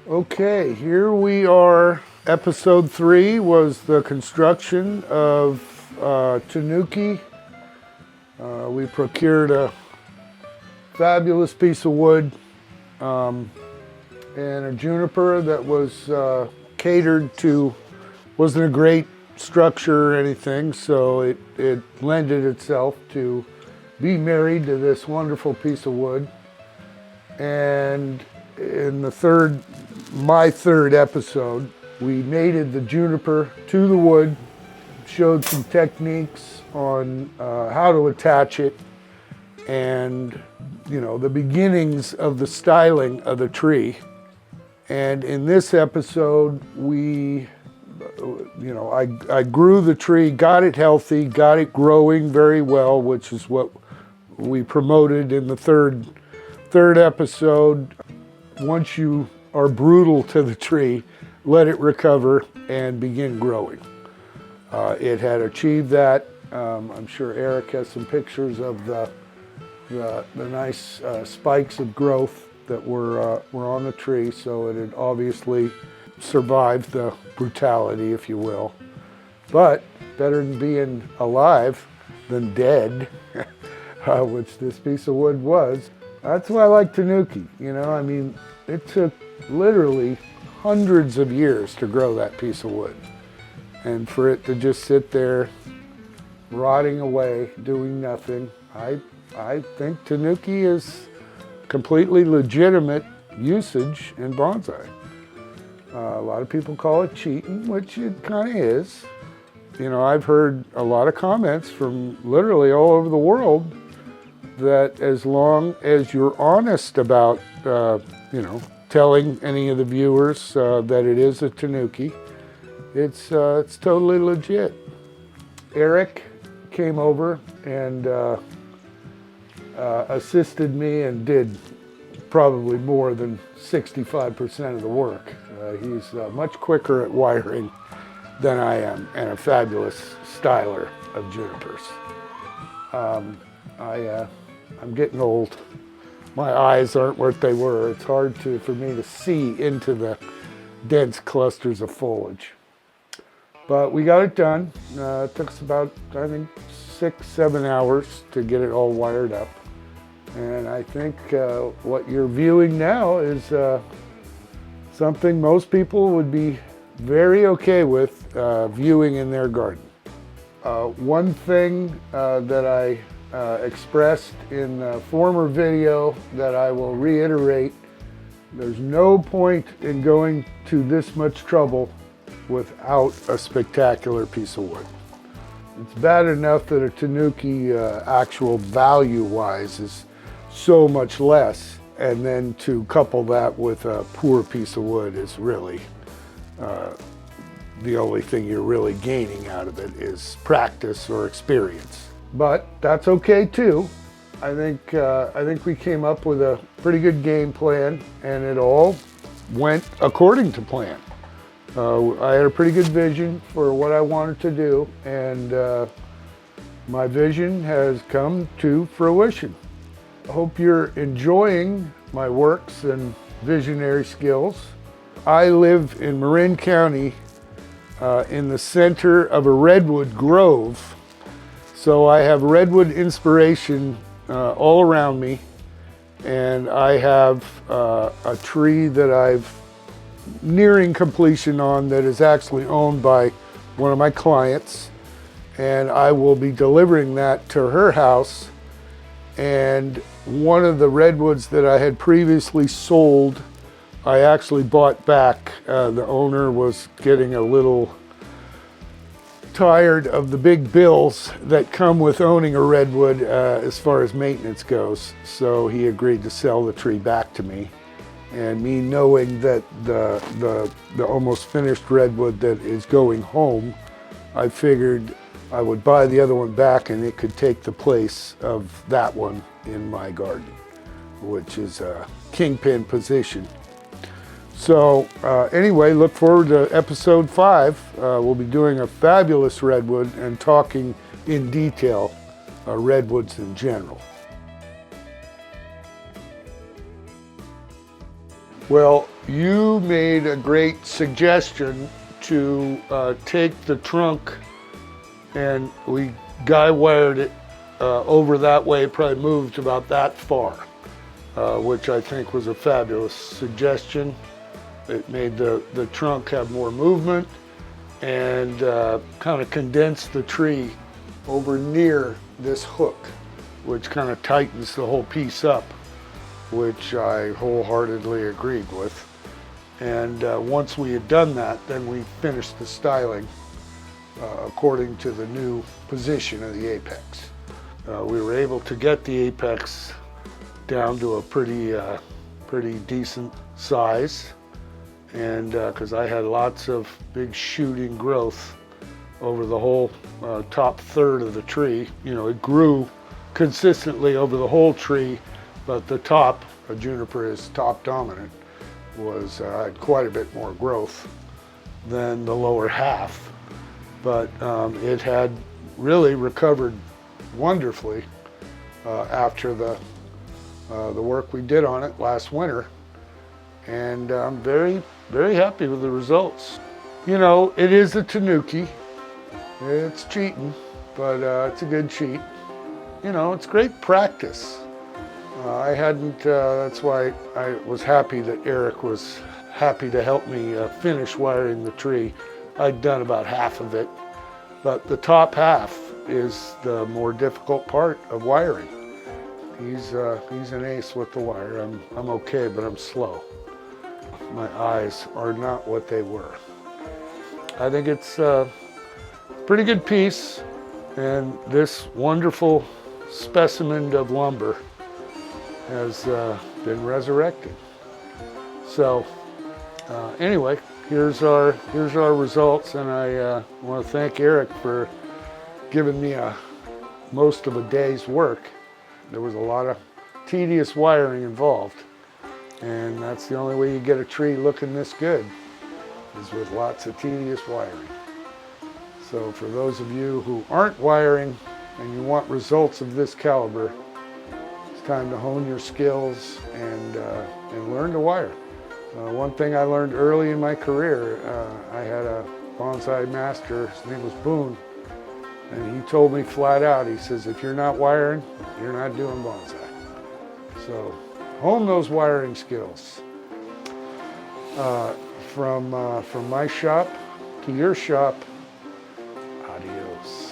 Okay, here we are. Episode 3 was the construction of Tanuki. We procured a fabulous piece of wood and a juniper that was catered to, wasn't a great structure or anything, so it lended itself to be married to this wonderful piece of wood. And in my third episode, we mated the juniper to the wood, showed some techniques on how to attach it, and the beginnings of the styling of the tree. And in this episode, I grew the tree, got it healthy, got it growing very well, which is what we promoted in the third episode. Once you are brutal to the tree, let it recover and begin growing. It had achieved that. I'm sure Eric has some pictures of the nice spikes of growth that were on the tree, so it had obviously survived the brutality, if you will. But better than being alive than dead, which this piece of wood was. That's why I like Tanuki. It took literally hundreds of years to grow that piece of wood. And for it to just sit there, rotting away, doing nothing, I think Tanuki is completely legitimate usage in bonsai. A lot of people call it cheating, which it kind of is. I've heard a lot of comments from literally all over the world that as long as you're honest about, telling any of the viewers that it is a Tanuki, it's totally legit. Eric came over and assisted me and did probably more than 65% of the work. He's much quicker at wiring than I am, and a fabulous styler of junipers. I'm getting old. My eyes aren't what they were. It's hard for me to see into the dense clusters of foliage. But we got it done. It took us about, I think, 6-7 hours to get it all wired up. And I think what you're viewing now is something most people would be very okay with viewing in their garden. One thing that I expressed in a former video that I will reiterate: there's no point in going to this much trouble without a spectacular piece of wood. It's bad enough that a Tanuki actual value-wise is so much less, and then to couple that with a poor piece of wood is really the only thing you're really gaining out of it is practice or experience. But that's okay too. I think we came up with a pretty good game plan, and it all went according to plan. I had a pretty good vision for what I wanted to do, and my vision has come to fruition. I hope you're enjoying my works and visionary skills. I live in Marin County in the center of a redwood grove, so I have redwood inspiration all around me, and I have a tree that I've nearing completion on that is actually owned by one of my clients, and I will be delivering that to her house. And one of the redwoods that I had previously sold, I actually bought back. The owner was getting a little tired of the big bills that come with owning a redwood as far as maintenance goes, so he agreed to sell the tree back to me. And me knowing that the almost finished redwood that is going home, I figured I would buy the other one back and it could take the place of that one in my garden, which is a kingpin position. So anyway, look forward to episode 5. We'll be doing a fabulous redwood and talking in detail redwoods in general. Well, you made a great suggestion to take the trunk, and we guy wired it over that way. It probably moved about that far, which I think was a fabulous suggestion. It made the trunk have more movement and kind of condensed the tree over near this hook, which kind of tightens the whole piece up, which I wholeheartedly agreed with. And once we had done that, then we finished the styling according to the new position of the apex. We were able to get the apex down to a pretty decent size, and because I had lots of big shooting growth over the whole top third of the tree. You know, it grew consistently over the whole tree, but the top, a juniper is top dominant, had quite a bit more growth than the lower half. But it had really recovered wonderfully after the work we did on it last winter, and I'm very, very happy with the results. You know, it is a Tanuki. It's cheating, but it's a good cheat. You know, it's great practice. I hadn't, that's why I was happy that Eric was happy to help me finish wiring the tree. I'd done about half of it, but the top half is the more difficult part of wiring. He's an ace with the wire. I'm okay, but I'm slow. My eyes are not what they were. I think it's a pretty good piece, and this wonderful specimen of lumber has been resurrected. So anyway, here's our results, and I want to thank Eric for giving me most of a day's work. There was a lot of tedious wiring involved, and that's the only way you get a tree looking this good, is with lots of tedious wiring. So for those of you who aren't wiring and you want results of this caliber, it's time to hone your skills and learn to wire. One thing I learned early in my career, I had a bonsai master, his name was Boone, and he told me flat out, he says, if you're not wiring, you're not doing bonsai. So hone those wiring skills. From my shop to your shop, adios.